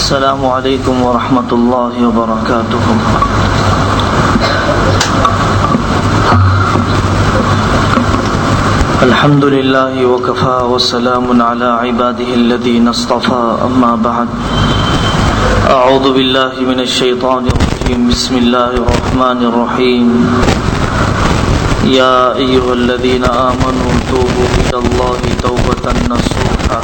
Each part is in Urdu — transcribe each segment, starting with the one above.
السلام علیکم ورحمۃ اللہ وبرکاتہ۔ الحمد للہ وکفی وسلام علی عبادہ الذین اصطفی، اما بعد، اعوذ باللہ من الشیطان الرجیم، بسم اللہ الرحمن الرحیم۔ یا ایھا الذین آمنوا توبوا الی اللہ توبۃ نصوحا،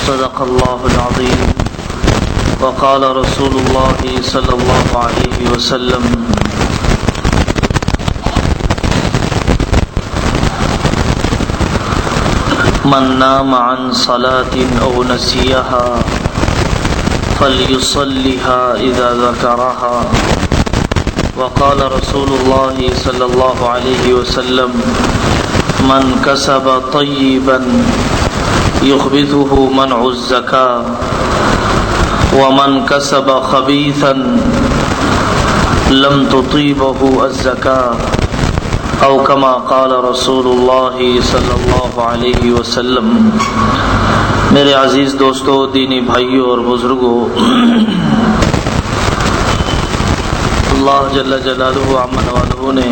صدق اللہ العظیم۔ وقال رسول اللہ صلی اللہ علیہ وسلم: من نام عن صلاة او نسیها فلیصلها اذا ذکرها۔ وقال رسول اللہ صلی اللہ علیہ وسلم: من کسب طیبا يخبثه منع الزكاة، ومن كسب خبيثا لم تطيبه الزكاة، أو كما قال رسول الله صلی اللہ علیہ وسلم۔ میرے عزیز دوستو، دینی بھائیوں اور بزرگوں، اللہ جل جلالہ عمن والہ نے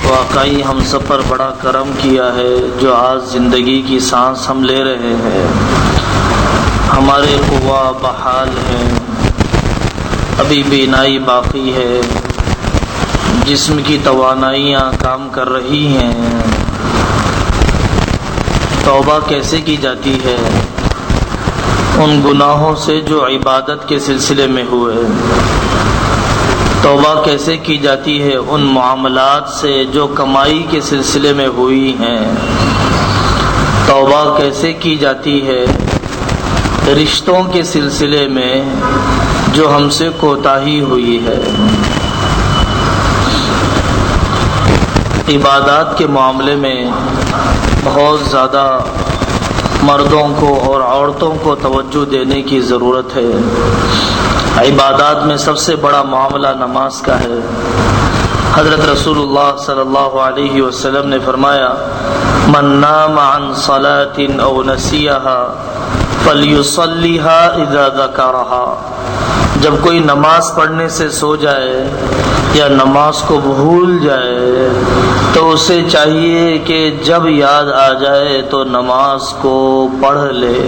واقعی ہم سب پر بڑا کرم کیا ہے، جو آج زندگی کی سانس ہم لے رہے ہیں، ہمارے قوا بحال ہیں، ابھی بینائی باقی ہے، جسم کی توانائیاں کام کر رہی ہیں۔ توبہ کیسے کی جاتی ہے؟ ان گناہوں سے جو عبادت کے سلسلے میں ہوئے۔ توبہ کیسے کی جاتی ہے؟ ان معاملات سے جو کمائی کے سلسلے میں ہوئی ہیں۔ توبہ کیسے کی جاتی ہے؟ رشتوں کے سلسلے میں جو ہم سے کوتاہی ہوئی ہے۔ عبادات کے معاملے میں بہت زیادہ مردوں کو اور عورتوں کو توجہ دینے کی ضرورت ہے۔ عبادات میں سب سے بڑا معاملہ نماز کا ہے۔ حضرت رسول اللہ صلی اللہ علیہ وسلم نے فرمایا: من نام عن صلاة او نسیها فلیصلیها اذا ذکرها۔ جب کوئی نماز پڑھنے سے سو جائے یا نماز کو بھول جائے تو اسے چاہیے کہ جب یاد آ جائے تو نماز کو پڑھ لے۔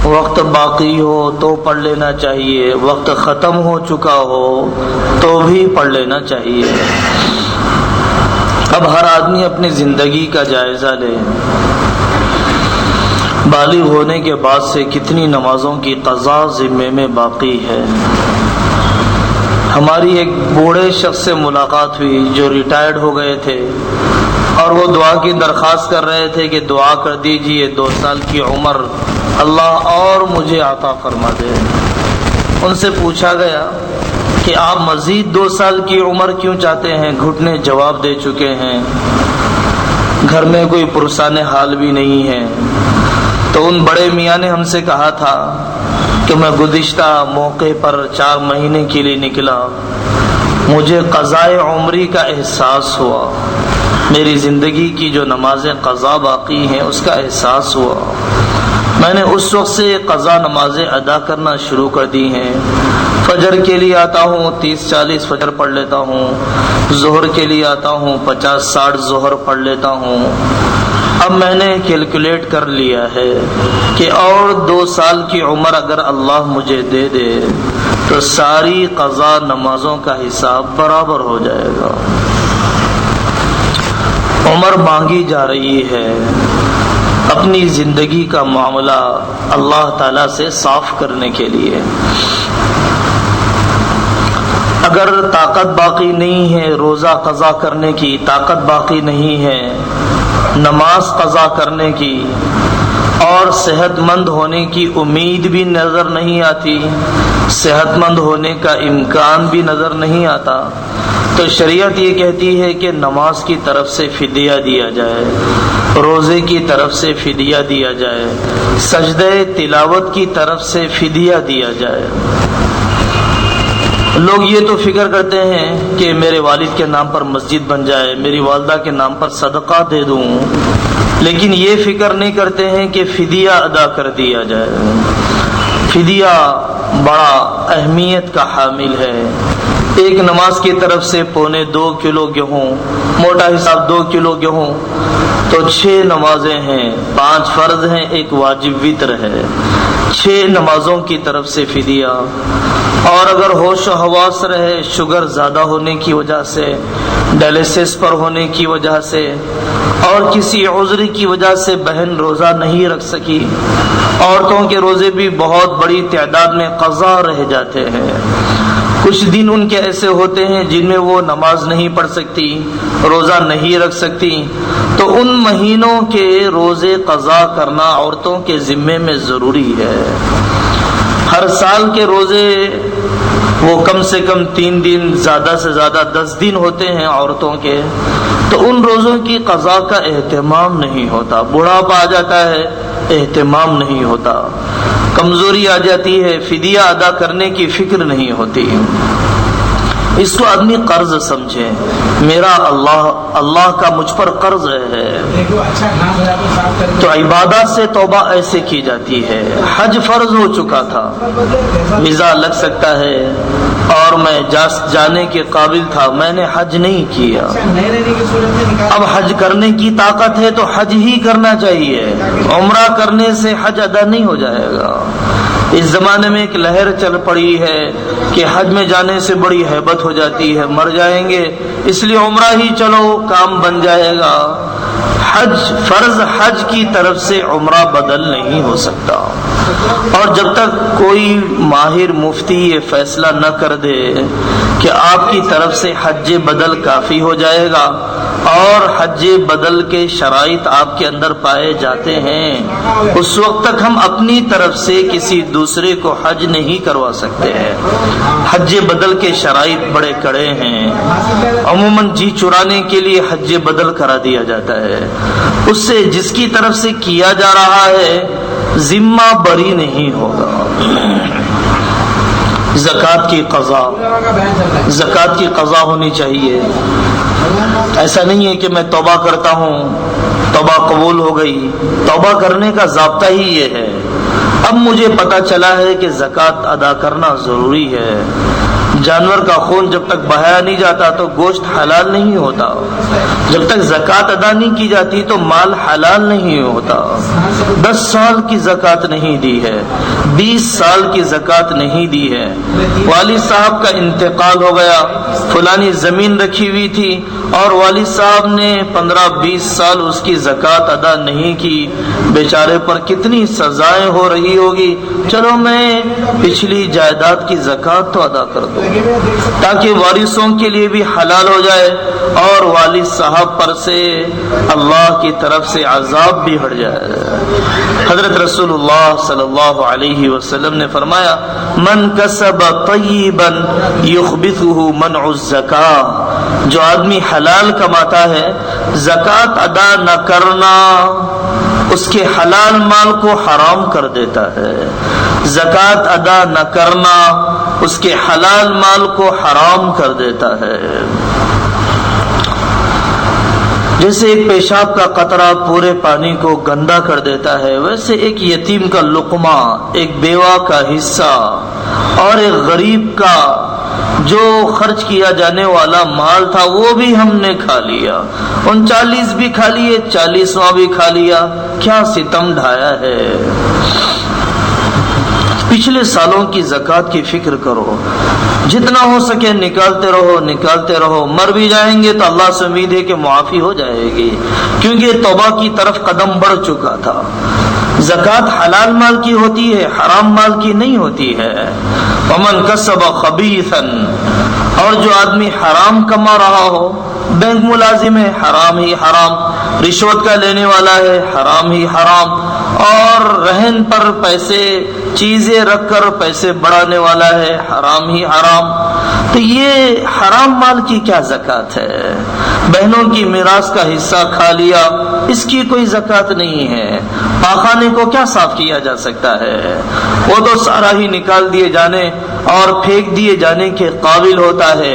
وقت باقی ہو تو پڑھ لینا چاہیے، وقت ختم ہو چکا ہو تو بھی پڑھ لینا چاہیے۔ اب ہر آدمی اپنی زندگی کا جائزہ لے۔ بالغ ہونے کے بعد سے کتنی نمازوں کی قضا ذمے میں باقی ہے۔ ہماری ایک بوڑھے شخص سے ملاقات ہوئی جو ریٹائرڈ ہو گئے تھے، اور وہ دعا کی درخواست کر رہے تھے کہ دعا کر دیجئے 2 سال کی عمر اللہ اور مجھے عطا فرما دے۔ ان سے پوچھا گیا کہ آپ مزید 2 سال کی عمر کیوں چاہتے ہیں؟ گھٹنے جواب دے چکے ہیں، گھر میں کوئی پرسان حال بھی نہیں ہے۔ تو ان بڑے میاں نے ہم سے کہا تھا کہ میں گزشتہ موقع پر 4 مہینے کے لیے نکلا، مجھے قضائے عمری کا احساس ہوا، میری زندگی کی جو نمازیں قضا باقی ہیں اس کا احساس ہوا۔ میں نے اس وقت سے قضا نمازیں ادا کرنا شروع کر دی ہیں۔ فجر کے لیے آتا ہوں 30-40 فجر پڑھ لیتا ہوں، ظہر کے لیے آتا ہوں 50-60 ظہر پڑھ لیتا ہوں۔ اب میں نے کیلکولیٹ کر لیا ہے کہ اور 2 سال کی عمر اگر اللہ مجھے دے دے تو ساری قضا نمازوں کا حساب برابر ہو جائے گا۔ عمر مانگی جا رہی ہے، اپنی زندگی کا معاملہ اللہ تعالیٰ سے صاف کرنے کے لیے۔ اگر طاقت باقی نہیں ہے روزہ قضا کرنے کی، طاقت باقی نہیں ہے نماز قضا کرنے کی، اور صحت مند ہونے کی امید بھی نظر نہیں آتی، صحت مند ہونے کا امکان بھی نظر نہیں آتا، تو شریعت یہ کہتی ہے کہ نماز کی طرف سے فدیہ دیا جائے، روزے کی طرف سے فدیہ دیا جائے، سجدہ تلاوت کی طرف سے فدیہ دیا جائے۔ لوگ یہ تو فکر کرتے ہیں کہ میرے والد کے نام پر مسجد بن جائے، میری والدہ کے نام پر صدقہ دے دوں، لیکن یہ فکر نہیں کرتے ہیں کہ فدیہ ادا کر دیا جائے۔ فدیہ بڑا اہمیت کا حامل ہے۔ ایک نماز کی طرف سے 2.25 کلو گیہوں، موٹا حساب 2 کلو گیہوں، تو 6 نمازیں ہیں، 5 فرض ہیں، 1 واجب وتر ہے، 6 نمازوں کی طرف سے فدیہ۔ اور اگر ہوش و حواس رہے، شوگر زیادہ ہونے کی وجہ سے، ڈائلسس پر ہونے کی وجہ سے، اور کسی عذر کی وجہ سے بہن روزہ نہیں رکھ سکی، عورتوں کے روزے بھی بہت بڑی تعداد میں قضا رہ جاتے ہیں۔ کچھ دن ان کے ایسے ہوتے ہیں جن میں وہ نماز نہیں پڑھ سکتی، روزہ نہیں رکھ سکتی، تو ان مہینوں کے روزے قضا کرنا عورتوں کے ذمے میں ضروری ہے۔ ہر سال کے روزے وہ کم سے کم 3 دن، زیادہ سے زیادہ 10 دن ہوتے ہیں عورتوں کے، تو ان روزوں کی قضا کا اہتمام نہیں ہوتا۔ بڑھاپا آ جاتا ہے، اہتمام نہیں ہوتا، کمزوری آ جاتی ہے، فدیہ ادا کرنے کی فکر نہیں ہوتی۔ اس کو آدمی قرض سمجھے، میرا اللہ کا مجھ پر قرض ہے۔ تو عبادات سے توبہ ایسے کی جاتی ہے۔ حج فرض ہو چکا تھا، ویزا لگ سکتا ہے اور میں جانے کے قابل تھا، میں نے حج نہیں کیا، اب حج کرنے کی طاقت ہے تو حج ہی کرنا چاہیے، عمرہ کرنے سے حج ادا نہیں ہو جائے گا۔ اس زمانے میں ایک لہر چل پڑی ہے کہ حج میں جانے سے بڑی ہیبت ہو جاتی ہے، مر جائیں گے، اس لیے عمرہ ہی چلو، کام بن جائے گا۔ حج فرض حج کی طرف سے عمرہ بدل نہیں ہو سکتا، اور جب تک کوئی ماہر مفتی یہ فیصلہ نہ کر دے کہ آپ کی طرف سے حج بدل کافی ہو جائے گا اور حج بدل کے شرائط آپ کے اندر پائے جاتے ہیں، اس وقت تک ہم اپنی طرف سے کسی دوسرے کو حج نہیں کروا سکتے ہیں۔ حج بدل کے شرائط بڑے کڑے ہیں، عموماً جی چرانے کے لیے حج بدل کرا دیا جاتا ہے، اس سے جس کی طرف سے کیا جا رہا ہے ذمہ بری نہیں ہوگا۔ زکوٰۃ کی قضا ہونی چاہیے۔ ایسا نہیں ہے کہ میں توبہ کرتا ہوں، توبہ قبول ہو گئی، توبہ کرنے کا ضابطہ ہی یہ ہے۔ اب مجھے پتہ چلا ہے کہ زکوٰۃ ادا کرنا ضروری ہے۔ جانور کا خون جب تک بہایا نہیں جاتا تو گوشت حلال نہیں ہوتا، جب تک زکوٰۃ ادا نہیں کی جاتی تو مال حلال نہیں ہوتا۔ 10 سال کی زکوٰۃ نہیں دی ہے، 20 سال کی زکوٰۃ نہیں دی ہے، والد صاحب کا انتقال ہو گیا، فلانی زمین رکھی ہوئی تھی اور والد صاحب نے 15-20 سال اس کی زکوٰۃ ادا نہیں کی، بیچارے پر کتنی سزائیں ہو رہی ہوگی، چلو میں پچھلی جائیداد کی زکوٰۃ تو ادا کر دوں تاکہ وارثوں کے لیے بھی حلال ہو جائے اور والد صاحب پر سے اللہ کی طرف سے عذاب بھی ہٹ جائے۔ حضرت رسول اللہ صلی اللہ علیہ وسلم نے فرمایا، من کسب طیبا یخبثہ منع الزکاة، جو آدمی حلال کماتا ہے زکوٰۃ ادا نہ کرنا اس کے حلال مال کو حرام کر دیتا ہے، زکوٰۃ ادا نہ کرنا اس کے حلال مال کو حرام کر دیتا ہے۔ جیسے ایک پیشاب کا قطرہ پورے پانی کو گندا کر دیتا ہے، ویسے ایک یتیم کا لقمہ، ایک بیوہ کا حصہ اور ایک غریب کا جو خرچ کیا جانے والا مال تھا وہ بھی ہم نے کھا لیا، 39 بھی کھا لیے، 40واں بھی کھا لیا، کیا ستم ڈھایا ہے۔ پچھلے سالوں کی زکوٰۃ کی فکر کرو، جتنا ہو سکے نکالتے رہو، مر بھی جائیں گے تو اللہ سے امید ہے کہ معافی ہو جائے گی، کیونکہ توبہ کی طرف قدم بڑھ چکا تھا۔ زکوٰۃ حلال مال کی ہوتی ہے، حرام مال کی نہیں ہوتی ہے۔ ومن کسب خبیثا، اور جو آدمی حرام کما رہا ہو، بینک ملازم ہے حرام ہی حرام، رشوت کا لینے والا ہے حرام ہی حرام، اور رہن پر پیسے چیزیں رکھ کر پیسے بڑھانے والا ہے، حرام ہی حرام۔ تو یہ حرام مال کی کیا زکوٰۃ ہے؟ بہنوں کی میراث کا حصہ کھا لیا، اس کی کوئی زکوٰۃ نہیں ہے۔ پاخانے کو کیا صاف کیا جا سکتا ہے؟ وہ تو سارا ہی نکال دیے جانے اور پھینک دیے جانے کے قابل ہوتا ہے۔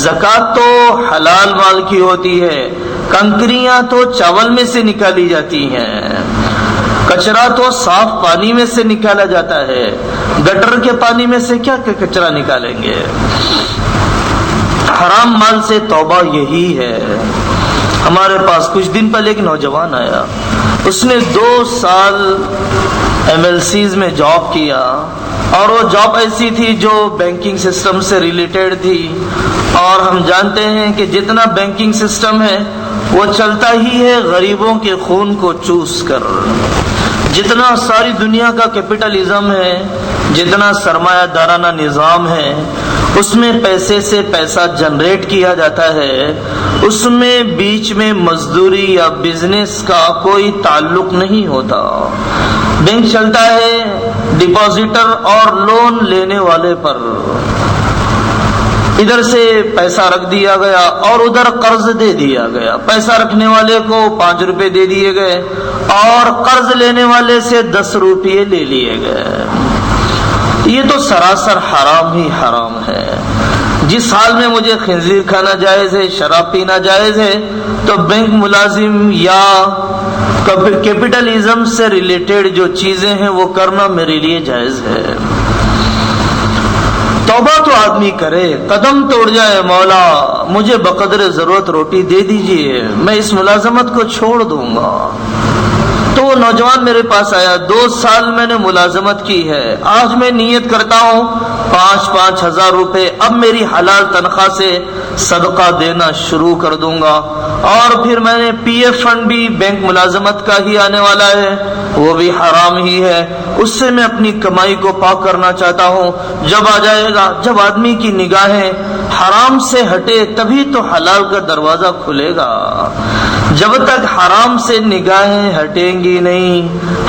زکوٰۃ تو حلال مال کی ہوتی ہے۔ کنکریاں تو چاول میں سے نکالی جاتی ہیں، کچرا تو صاف پانی میں سے نکالا جاتا ہے۔ گٹر کے پانی میں سے کیا کچرا نکالیں گے؟ حرام مال سے توبہ یہی ہے۔ ہمارے پاس کچھ دن پہلے ایک نوجوان آیا، اس نے 2 سال MLCs میں جاب کیا، اور وہ جاب ایسی تھی جو بینکنگ سسٹم سے ریلیٹڈ تھی، اور ہم جانتے ہیں کہ جتنا بینکنگ سسٹم ہے وہ چلتا ہی ہے غریبوں کے خون کو چوس کر۔ جتنا ساری دنیا کا کیپٹلزم ہے، جتنا سرمایہ دارانہ نظام ہے، اس میں پیسے سے پیسہ جنریٹ کیا جاتا ہے، اس میں بیچ میں مزدوری یا بزنس کا کوئی تعلق نہیں ہوتا۔ بینک چلتا ہے ڈپازیٹر اور لون لینے والے پر۔ ادھر سے پیسہ رکھ دیا گیا اور ادھر قرض دے دیا گیا، پیسہ رکھنے والے کو 5 روپے دے دیے گئے اور قرض لینے والے سے 10 روپے لے لیے گئے۔ یہ تو سراسر حرام ہی حرام ہے۔ جس حال میں مجھے خنزیر کھانا جائز ہے، شراب پینا جائز ہے، تو بینک ملازم یا کیپٹلزم سے ریلیٹڈ جو چیزیں ہیں وہ کرنا میرے لیے جائز ہے۔ توبہ تو آدمی کرے، قدم توڑ جائے، مولا مجھے بقدر ضرورت روٹی دے دیجئے، میں اس ملازمت کو چھوڑ دوں گا۔ تو وہ نوجوان میرے پاس آیا، 2 سال میں نے ملازمت کی ہے، آج میں نیت کرتا ہوں 5-5 ہزار روپے اب میری حلال تنخواہ سے صدقہ دینا شروع کر دوں گا، اور پھر میں نے PF فنڈ بھی بینک ملازمت کا ہی آنے والا ہے، وہ بھی حرام ہی ہے، اس سے میں اپنی کمائی کو پاک کرنا چاہتا ہوں۔ جب آ جائے گا، جب آدمی کی نگاہیں حرام سے ہٹے تبھی تو حلال کا دروازہ کھلے گا۔ جب تک حرام سے نگاہیں ہٹیں گی نہیں،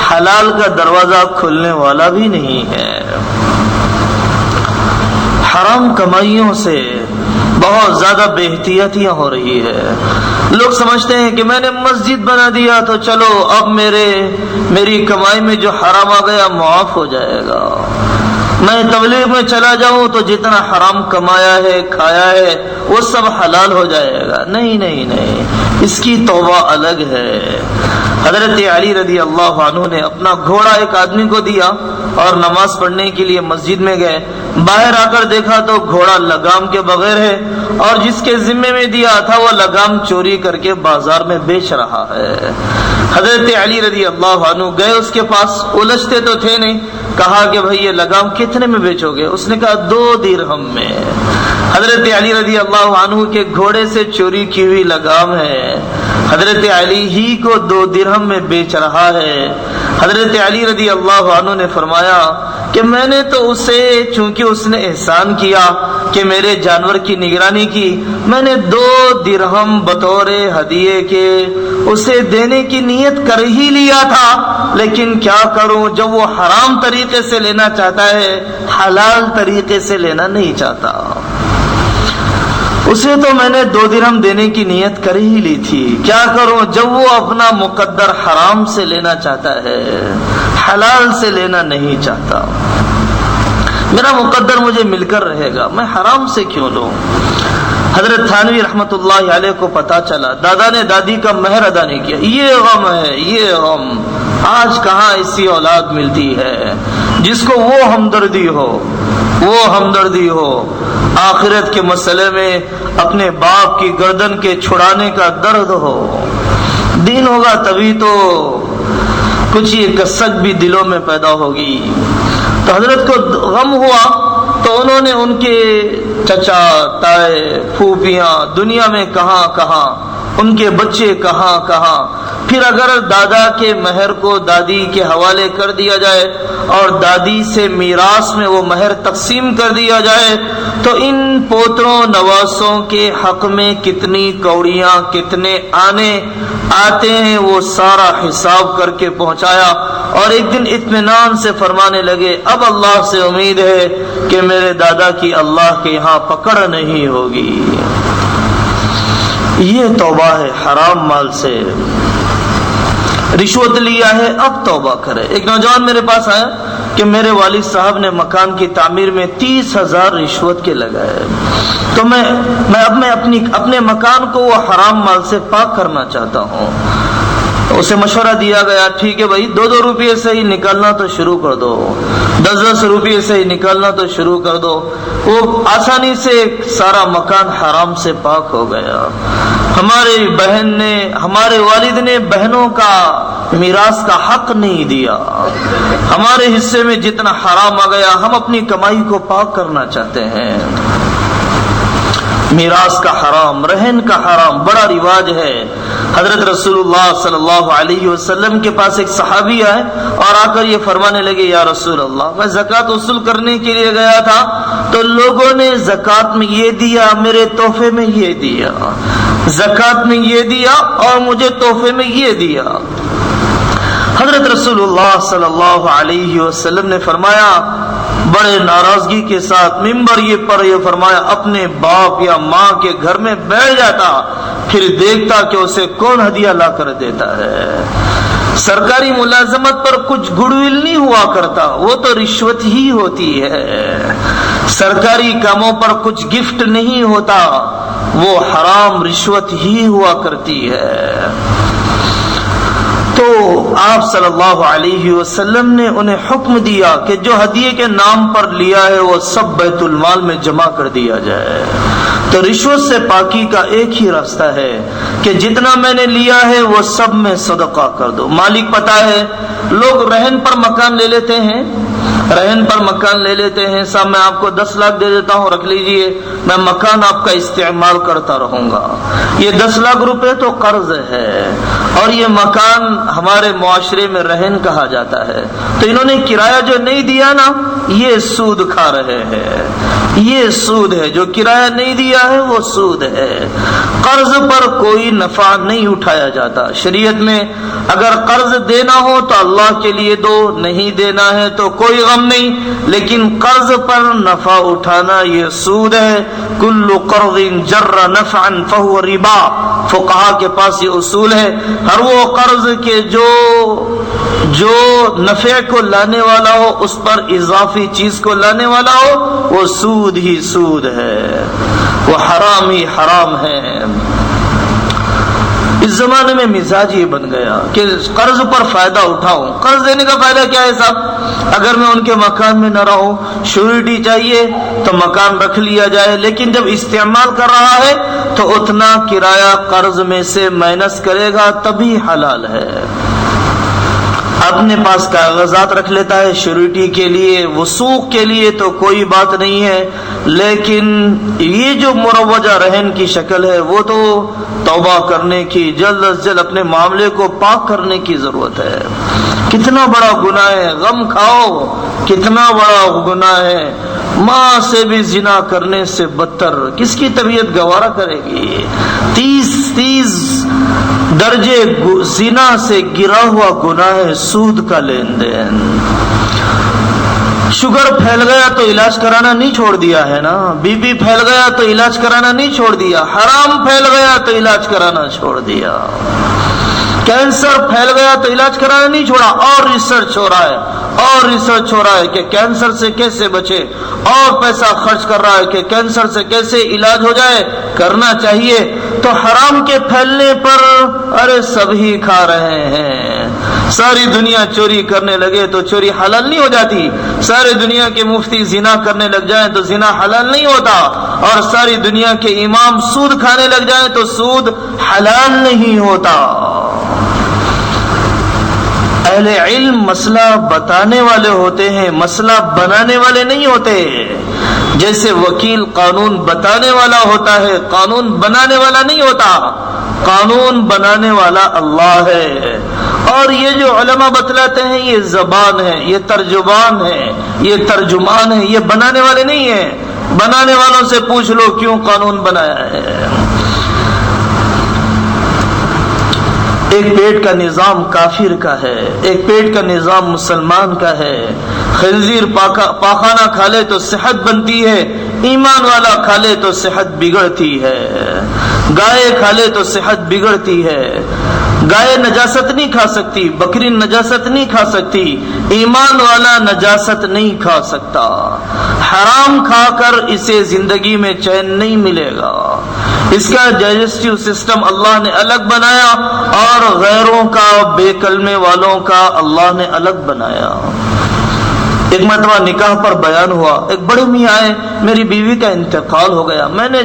حلال کا دروازہ کھلنے والا بھی نہیں ہے۔ حرام کمائیوں سے بہت زیادہ بے احتیاطیاں ہو رہی ہے۔ لوگ سمجھتے ہیں کہ میں نے مسجد بنا دیا تو چلو اب میری کمائی میں جو حرام آ گیا معاف ہو جائے گا، میں تبلیغ میں چلا جاؤں تو جتنا حرام کمایا ہے کھایا ہے وہ سب حلال ہو جائے گا۔ نہیں نہیں نہیں، اس کی توبہ الگ ہے۔ حضرت علی رضی اللہ عنہ نے اپنا گھوڑا ایک آدمی کو دیا اور نماز پڑھنے کے لیے مسجد میں گئے، باہر آ کر دیکھا تو گھوڑا لگام کے بغیر ہے، اور جس کے ذمے میں دیا تھا وہ لگام چوری کر کے بازار میں بیچ رہا ہے۔ حضرت علی رضی اللہ عنہ گئے اس کے پاس، الجھتے تو تھے نہیں، کہا کہ بھئی یہ لگام کتنے میں بیچو گے؟ اس نے کہا 2 درہم میں۔ حضرت علی رضی اللہ عنہ کے گھوڑے سے چوری کی ہوئی لگام ہے، حضرت علی ہی کو 2 درہم میں بیچ رہا ہے۔ حضرت علی رضی اللہ عنہ نے فرمایا کہ میں نے تو اسے، چونکہ اس نے احسان کیا کہ میرے جانور کی نگرانی کی، میں نے 2 درہم بطور ہدیے کے اسے دینے کی نیت کر ہی لیا تھا، لیکن کیا کروں، جب وہ حرام طریقے سے لینا چاہتا ہے، حلال طریقے سے لینا نہیں چاہتا۔ اسے تو میں نے 2 درہم دینے کی نیت کر ہی لی تھی، کیا کروں جب وہ اپنا مقدر حرام سے لینا چاہتا ہے، حلال سے لینا نہیں چاہتا۔ میرا مقدر مجھے مل کر رہے گا، میں حرام سے کیوں لوں؟ حضرت تھانوی رحمت اللہ علیہ کو پتا چلا دادا نے دادی کا مہر ادا نہیں کیا، یہ غم ہے، یہ غم۔ آج کہاں ایسی اولاد ملتی ہے جس کو وہ ہمدردی ہو، آخرت کے مسئلے میں اپنے باپ کی گردن کے چھڑانے کا درد ہو۔ دین ہوگا تبھی تو کچھ یہ کسک بھی دلوں میں پیدا ہوگی۔ تو حضرت کو غم ہوا تو انہوں نے ان کے چچا، تائے، پھوپھیاں دنیا میں کہاں کہاں، ان کے بچے کہاں کہاں، پھر اگر دادا کے مہر کو دادی کے حوالے کر دیا جائے اور دادی سے میراث میں وہ مہر تقسیم کر دیا جائے تو ان پوتروں نواسوں کے حق میں کتنی کوڑیاں کتنے آنے آتے ہیں وہ سارا حساب کر کے پہنچایا، اور ایک دن اطمینان سے فرمانے لگے اب اللہ سے امید ہے کہ میرے دادا کی اللہ کے یہاں پکڑ نہیں ہوگی۔ یہ توبہ ہے حرام مال سے، رشوت لیا ہے اب توبہ کرے۔ ایک نوجوان میرے پاس آیا کہ میرے والد صاحب نے مکان کی تعمیر میں 30,000 رشوت کے لگائے، تو میں اپنے مکان کو وہ حرام مال سے پاک کرنا چاہتا ہوں۔ اسے مشورہ دیا گیا ٹھیک ہے بھائی 2 روپئے سے ہی نکالنا تو شروع کر دو، 10 روپئے سے ہی نکالنا تو شروع کر دو۔ وہ آسانی سے سارا مکان حرام سے پاک ہو گیا۔ ہمارے والد نے بہنوں کا میراث کا حق نہیں دیا، ہمارے حصے میں جتنا حرام آ گیا ہم اپنی کمائی کو پاک کرنا چاہتے ہیں۔ میراث کا حرام، رہن کا حرام بڑا رواج ہے۔ حضرت رسول اللہ صلی اللہ علیہ وسلم کے پاس ایک صحابی آئے اور آ کر یہ فرمانے لگے یا رسول اللہ میں زکوٰۃ وصول کرنے کے لیے گیا تھا تو لوگوں نے زکوٰۃ میں یہ دیا، میرے تحفے میں یہ دیا، زکوٰۃ میں یہ دیا اور مجھے تحفے میں یہ دیا۔ حضرت رسول اللہ صلی اللہ علیہ وسلم نے فرمایا بڑے ناراضگی کے ساتھ ممبر یہ فرمایا اپنے باپ یا ماں کے گھر میں بیٹھ جاتا، پھر دیکھتا کہ اسے کون ہدیہ لا کر دیتا ہے۔ سرکاری ملازمت پر کچھ گڈ ول نہیں ہوا کرتا، وہ تو رشوت ہی ہوتی ہے۔ سرکاری کاموں پر کچھ گفٹ نہیں ہوتا، وہ حرام رشوت ہی ہوا کرتی ہے۔ تو آپ صلی اللہ علیہ وسلم نے انہیں حکم دیا کہ جو ہدیے کے نام پر لیا ہے وہ سب بیت المال میں جمع کر دیا جائے۔ تو رشوت سے پاکی کا ایک ہی راستہ ہے کہ جتنا میں نے لیا ہے وہ سب میں صدقہ کر دو۔ مالک پتہ ہے لوگ رہن پر مکان لے لیتے ہیں، صاحب میں آپ کو 10 لاکھ دے دیتا ہوں، رکھ لیجئے، میں مکان آپ کا استعمال کرتا رہوں گا۔ یہ 10 لاکھ روپے تو قرض ہے اور یہ مکان ہمارے معاشرے میں رہن کہا جاتا ہے، تو انہوں نے کرایہ جو نہیں دیا نا یہ سود کھا رہے ہیں، یہ سود ہے، جو کرایہ نہیں دیا ہے وہ سود ہے۔ قرض پر کوئی نفع نہیں اٹھایا جاتا۔ شریعت میں اگر قرض دینا ہو تو اللہ کے لیے دو، نہیں دینا ہے تو کوئی غم نہیں، لیکن قرض پر نفع اٹھانا یہ سود ہے۔ کل قرض جر نفعا فهو ربا، فقہا کے پاس یہ اصول ہے، ہر وہ قرض کے جو نفع کو لانے والا ہو اس پر اضافی چیز کو لانے والا ہو وہ سود ہی سود ہے، وہ حرام ہی حرام ہے۔ اس زمانے میں مزاج یہ بن گیا کہ قرض پر فائدہ اٹھاؤں۔ قرض دینے کا فائدہ کیا ہے صاحب؟ اگر میں ان کے مکان میں نہ رہوں، شیورٹی چاہیے تو مکان رکھ لیا جائے، لیکن جب استعمال کر رہا ہے تو اتنا کرایہ قرض میں سے مائنس کرے گا تبھی حلال ہے۔ اپنے پاس کاغذات رکھ لیتا ہے شیورٹی کے لیے، وثوق کے لیے تو کوئی بات نہیں ہے، لیکن یہ جو مروجہ رہن کی شکل ہے وہ تو توبہ کرنے کی، جلد از جلد اپنے معاملے کو پاک کرنے کی ضرورت ہے۔ کتنا بڑا گناہ ہے، غم کھاؤ کتنا بڑا گناہ ہے۔ ماں سے بھی زنا کرنے سے بدتر، کس کی طبیعت گوارا کرے گی؟ 30 درجے زنا سے گرا ہوا گناہ ہے سود کا لین دین۔ شوگر پھیل گیا تو علاج کرانا نہیں چھوڑ دیا ہے نا، بی پی پھیل گیا تو علاج کرانا نہیں چھوڑ دیا، حرام پھیل گیا تو علاج کرانا چھوڑ دیا، کینسر پھیل گیا تو علاج کرانا نہیں چھوڑا، اور ریسرچ ہو رہا ہے کہ کینسر سے کیسے بچے، اور پیسہ خرچ کر رہا ہے کہ کینسر سے کیسے علاج ہو جائے، کرنا چاہیے۔ تو حرام کے پھیلنے پر ارے سب ہی کھا رہے ہیں۔ ساری دنیا چوری کرنے لگے تو چوری حلال نہیں ہو جاتی، ساری دنیا کے مفتی زنا کرنے لگ جائیں تو زنا حلال نہیں ہوتا، اور ساری دنیا کے امام سود کھانے لگ جائیں تو سود حلال نہیں ہوتا۔ اہل علم مسئلہ بتانے والے ہوتے ہیں، مسئلہ بنانے والے نہیں ہوتے۔ جیسے وکیل قانون بتانے والا ہوتا ہے، قانون بنانے والا نہیں ہوتا۔ قانون بنانے والا اللہ ہے. اور یہ جو علماء بتلاتے ہیں یہ زبان ہے، یہ ترجمان ہے، یہ ترجمان ہے، یہ بنانے والے نہیں ہیں. بنانے والوں سے پوچھ لو کیوں قانون بنایا ہے. ایک پیٹ کا نظام کافر کا ہے، ایک پیٹ کا نظام مسلمان کا ہے. خنزیر پاخانہ کھا لے تو صحت بنتی ہے، ایمان والا کھا لے تو صحت بگڑتی ہے. گائے کھا لے تو صحت بگڑتی ہے. گائے نجاست نہیں کھا سکتی، بکری نجاست نہیں کھا سکتی، ایمان والا نجاست نہیں کھا سکتا. حرام کھا کر اسے زندگی میں چین نہیں ملے گا. اس کا ڈائجسٹیو سسٹم اللہ نے الگ بنایا اور غیروں کا، بے کلمے والوں کا اللہ نے الگ بنایا. ایک مرتبہ نکاح پر بیان ہوا، ایک بڑے میاں آئے، میری بیوی کا انتقال ہو گیا، میں نے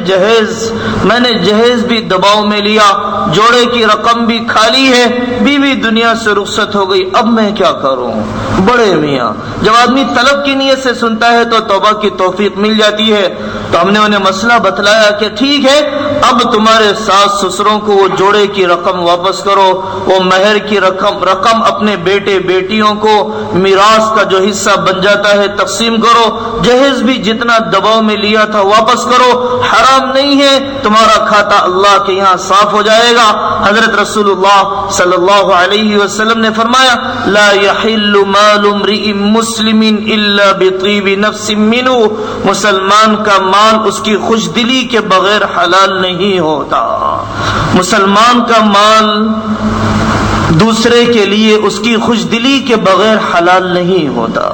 جہیز بھی دباؤ میں لیا، جوڑے کی رقم بھی کھالی ہے، بیوی دنیا سے رخصت ہو گئی، اب میں کیا کروں؟ بڑے میاں جب آدمی طلب کی نیت سے سنتا ہے تو توبہ کی توفیق مل جاتی ہے. تو ہم نے انہیں مسئلہ بتلایا کہ ٹھیک ہے، اب تمہارے ساس سسروں کو وہ جوڑے کی رقم واپس کرو، وہ مہر کی رقم اپنے بیٹے بیٹیوں کو میراث کا جو حصہ بن جاتا ہے تقسیم کرو، جہیز بھی جتنا دباؤ میں لیا تھا واپس کرو، حرام نہیں ہے، تمہارا کھاتا اللہ کے یہاں صاف ہو جائے گا. حضرت رسول اللہ صلی اللہ علیہ وسلم نے فرمایا لا يحل مال امرئ مسلم الا بطیب نفس منه، مسلمان کا مال اس کی خوش دلی کے بغیر حلال نہیں ہوتا. مسلمان کا مال دوسرے کے لیے اس کی خوش دلی کے بغیر حلال نہیں ہوتا.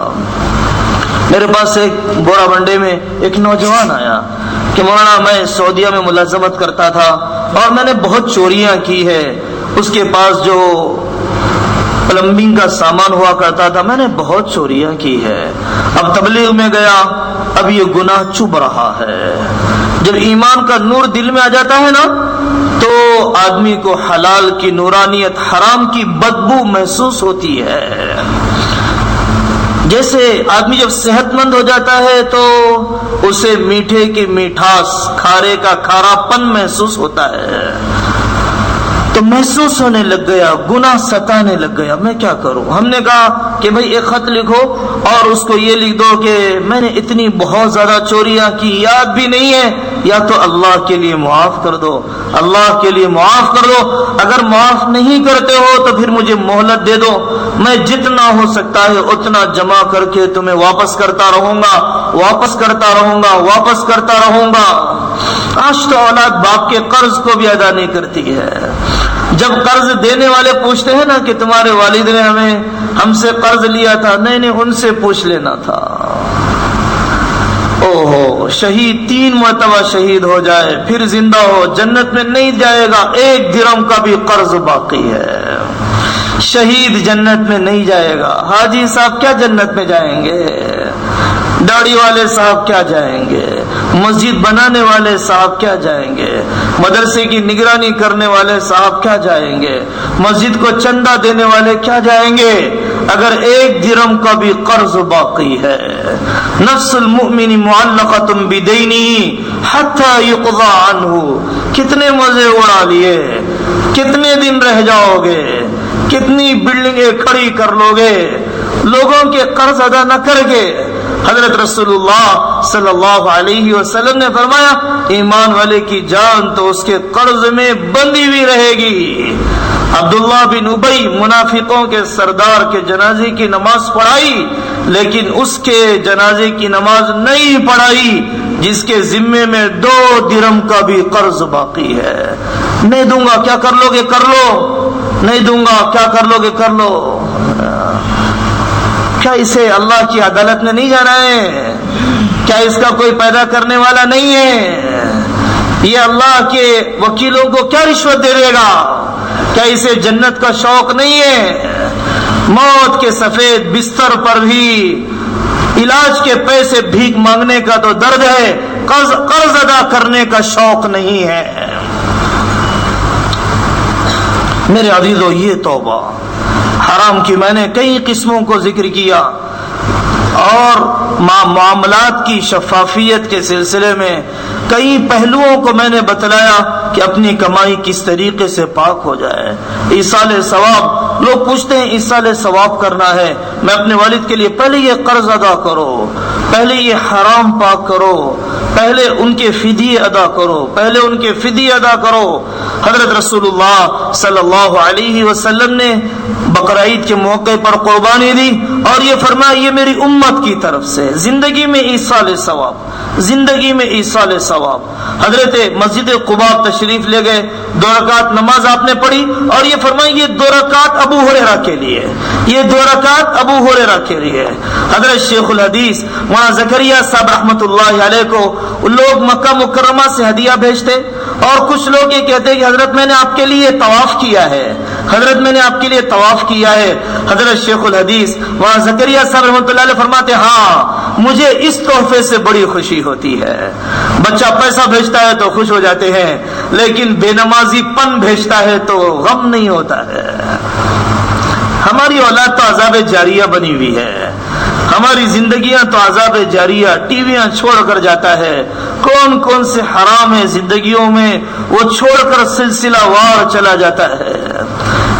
میرے پاس ایک بوڑا بنڈے میں ایک نوجوان آیا کہ مولانا میں سعودیہ میں ملازمت کرتا تھا اور میں نے بہت چوریاں کی ہے، اس کے پاس جو پلمبنگ کا سامان ہوا کرتا تھا میں نے بہت چوریاں کی ہے، اب تبلیغ میں گیا، اب یہ گناہ چبھ رہا ہے. جب ایمان کا نور دل میں آ جاتا ہے نا تو آدمی کو حلال کی نورانیت، حرام کی بدبو محسوس ہوتی ہے. جیسے آدمی جب صحت مند ہو جاتا ہے تو اسے میٹھے کی میٹھاس، کھارے کا کھارا پن محسوس ہوتا ہے. تو محسوس ہونے لگ گیا، گناہ ستانے لگ گیا، میں کیا کروں؟ ہم نے کہا کہ بھئی ایک خط لکھو اور اس کو یہ لکھ دو کہ میں نے اتنی بہت زیادہ چوریاں کی، یاد بھی نہیں ہے، یا تو اللہ کے لیے معاف کر دو، اللہ کے لیے معاف کر دو. اگر معاف نہیں کرتے ہو تو پھر مجھے مہلت دے دو، میں جتنا ہو سکتا ہے اتنا جمع کر کے تمہیں واپس کرتا رہوں گا، واپس کرتا رہوں گا، واپس کرتا رہوں گا. آج تو اولاد باپ کے قرض کو بھی ادا نہیں کرتی ہے. جب قرض دینے والے پوچھتے ہیں نا کہ تمہارے والد نے ہم سے قرض لیا تھا، نہیں ان سے پوچھ لینا تھا. اوہو، شہید 3 مرتبہ شہید ہو جائے پھر زندہ ہو، جنت میں نہیں جائے گا، 1 درہم کا بھی قرض باقی ہے. شہید جنت میں نہیں جائے گا. حاجی صاحب کیا جنت میں جائیں گے؟ داڑھی والے صاحب کیا جائیں گے؟ مسجد بنانے والے صاحب کیا جائیں گے؟ مدرسے کی نگرانی کرنے والے صاحب کیا جائیں گے؟ مسجد کو چندہ دینے والے کیا جائیں گے اگر 1 درہم کا بھی قرض باقی ہے؟ نفس المؤمن معلقۃ بدینہ حتی یقضى عنہ. کتنے مزے اڑا لیے، کتنے دن رہ جاؤ گے، کتنی بلڈنگیں کھڑی کر لو گے لوگوں کے قرض ادا نہ کر کے. حضرت رسول اللہ صلی اللہ علیہ وسلم نے فرمایا ایمان والے کی جان تو اس کے قرض میں بندھی ہوئی رہے گی. عبداللہ بن ابی منافقوں کے سردار کے جنازے کی نماز پڑھائی لیکن اس کے جنازے کی نماز نہیں پڑھائی جس کے ذمے میں 2 درہم کا بھی قرض باقی ہے. نہیں دوں گا، کیا کر لو گے کر لو، نہیں دوں گا، کیا کر لو گے کر لو. کیا اسے اللہ کی عدالت میں نہیں جانا ہے؟ کیا اس کا کوئی پیدا کرنے والا نہیں ہے؟ یہ اللہ کے وکیلوں کو کیا رشوت دے دے گا؟ کیا اسے جنت کا شوق نہیں ہے؟ موت کے سفید بستر پر بھی علاج کے پیسے بھیک مانگنے کا تو درد ہے، قرض ادا کرنے کا شوق نہیں ہے. میرے عزیزو، یہ توبہ حرام کی میں نے کئی قسموں کو ذکر کیا اور معاملات کی شفافیت کے سلسلے میں کئی پہلوؤں کو میں نے بتلایا کہ اپنی کمائی کس طریقے سے پاک ہو جائے. ایصال ثواب، لوگ پوچھتے ہیں ایصال ثواب کرنا ہے، میں اپنے والد کے لیے پہلے یہ قرض ادا کرو، پہلے یہ حرام پاک کرو، پہلے ان کے فدیے ادا کرو، پہلے ان کے فدیے ادا کرو. حضرت رسول اللہ صلی اللہ علیہ وسلم نے بقرعید کے موقع پر قربانی دی اور یہ فرمایا یہ میری امت کی طرف سے. زندگی میں ایصال ثواب، زندگی میں ایصال ثواب. حضرت مسجد قباء تشریف لے گئے، 2 رکعت نماز آپ نے پڑھی اور یہ فرمایا یہ 2 رکعت ابو ہریرہ کے لیے، یہ 2 رکعت ابو ہریرہ کے لیے. حضرت شیخ الحدیث وہاں زکریا صاحب رحمۃ اللہ علیہ کو لوگ مکہ مکرمہ سے ہدیہ بھیجتے اور کچھ لوگ یہ کہتے کہ حضرت میں نے آپ کے لیے طواف کیا ہے، حضرت میں نے آپ کے لیے طواف کیا ہے. حضرت شیخ الحدیث وہاں زکریا صاحب رحمۃ اللہ علیہ فرماتے ہاں مجھے اس تحفے سے بڑی خوشی ہوتی ہے. بچہ پیسہ بھیجتا ہے تو خوش ہو جاتے ہیں، لیکن بے نمازی پن بھیجتا ہے تو غم نہیں ہوتا ہے. ہماری اولاد تو عذاب جاریہ بنی ہوئی ہے، ہماری زندگیاں تو عذاب جاریہ، ٹی ویاں چھوڑ کر جاتا ہے، کون کون سے حرام ہیں زندگیوں میں وہ چھوڑ کر سلسلہ وار چلا جاتا ہے.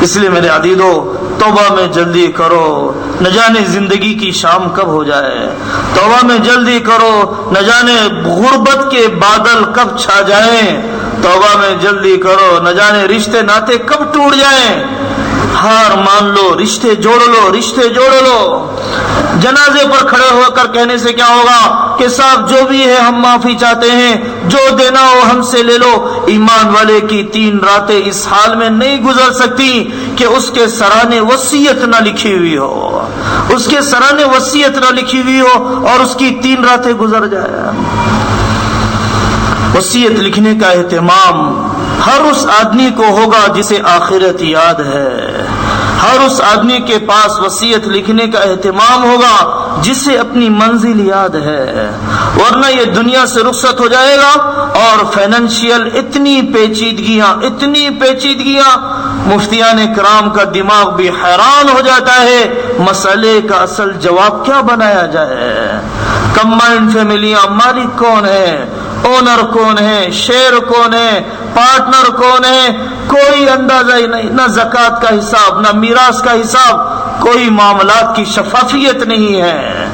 اس لیے میرے عزیزو توبہ میں جلدی کرو، نہ جانے زندگی کی شام کب ہو جائے. توبہ میں جلدی کرو، نہ جانے غربت کے بادل کب چھا جائیں. توبہ میں جلدی کرو، نہ جانے رشتے ناتے کب ٹوٹ جائیں. ہار مان لو، رشتے جوڑ لو، رشتے جوڑ لو. جنازے پر کھڑے ہو کر کہنے سے کیا ہوگا کہ صاحب جو بھی ہے ہم معافی چاہتے ہیں، جو دینا ہو ہم سے لے لو. ایمان والے کی 3 راتیں اس حال میں نہیں گزر سکتی کہ اس کے سرانے وصیت نہ لکھی ہوئی ہو، اس کے سرانے وصیت نہ لکھی ہوئی ہو اور اس کی 3 راتیں گزر جائے. وصیت لکھنے کا اہتمام ہر اس آدمی کو ہوگا جسے آخرت یاد ہے. ہر اس آدمی کے پاس وصیت لکھنے کا اہتمام ہوگا جسے اپنی منزل یاد ہے، ورنہ یہ دنیا سے رخصت ہو جائے گا اور فائنینشیل اتنی پیچیدگیاں مفتیان کرام کا دماغ بھی حیران ہو جاتا ہے مسئلے کا اصل جواب کیا بنایا جائے. کمبائنڈ فیملیاں، مالک کون ہے، اونر کون ہے، شیئر کون ہے، پارٹنر کون ہے، کوئی اندازہ ہی نہیں. نہ زکوٰۃ کا حساب، نہ میراث کا حساب، کوئی معاملات کی شفافیت نہیں ہے.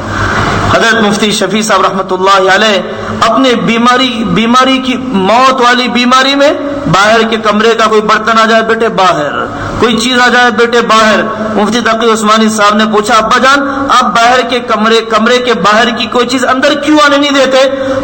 حضرت مفتی شفیع صاحب رحمۃ اللہ علیہ اپنے بیماری کی موت والی بیماری میں باہر کے کمرے کا کوئی برتن آ جائے بیٹے باہر، کوئی چیز آ جائے بیٹے باہر. مفتی تقی عثمانی صاحب نے پوچھا ابا جان آپ باہر کے کمرے کے باہر کی کوئی چیز اندر کیوں آنے نہیں دیتے؟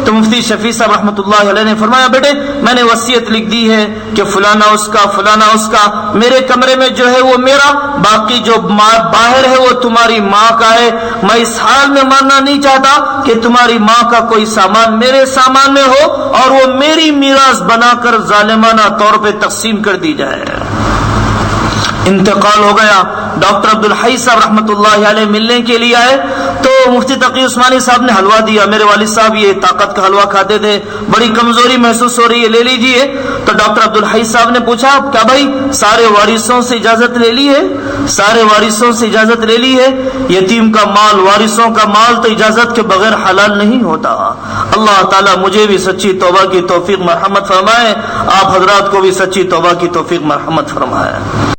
تو مفتی شفیع صاحب رحمۃ اللہ علیہ نے فرمایا بیٹے میں نے وصیت لکھ دی ہے کہ فلانا اس کا، فلانا اس کا، میرے کمرے میں جو ہے وہ میرا، باقی جو باہر ہے وہ تمہاری ماں کا ہے. میں اس حال میں ماننا نہیں چاہتا کہ تمہاری ماں کا کوئی سامان میرے سامان میں ہو اور وہ میری میراث بنا کر ظالمانہ طور پہ تقسیم کر دی جائے. انتقال ہو گیا. ڈاکٹر عبدالحی صاحب رحمۃ اللہ علیہ ملنے کے لیے آئے تو مفتی تقی عثمانی صاحب نے حلوہ دیا. میرے والد صاحب یہ طاقت کا حلوہ کھاتے تھے، بڑی کمزوری محسوس ہو رہی ہے، لے لیجئے. تو ڈاکٹر عبدالحی صاحب نے پوچھا کیا بھائی سارے وارثوں سے اجازت لے لی ہے؟ سارے وارثوں سے اجازت لے لی ہے؟ یتیم کا مال، وارثوں کا مال تو اجازت کے بغیر حلال نہیں ہوتا. اللہ تعالیٰ مجھے بھی سچی توبہ کی توفیق مرحمت فرمائے، آپ حضرات کو بھی سچی توبہ کی توفیق مرحمت فرمائے.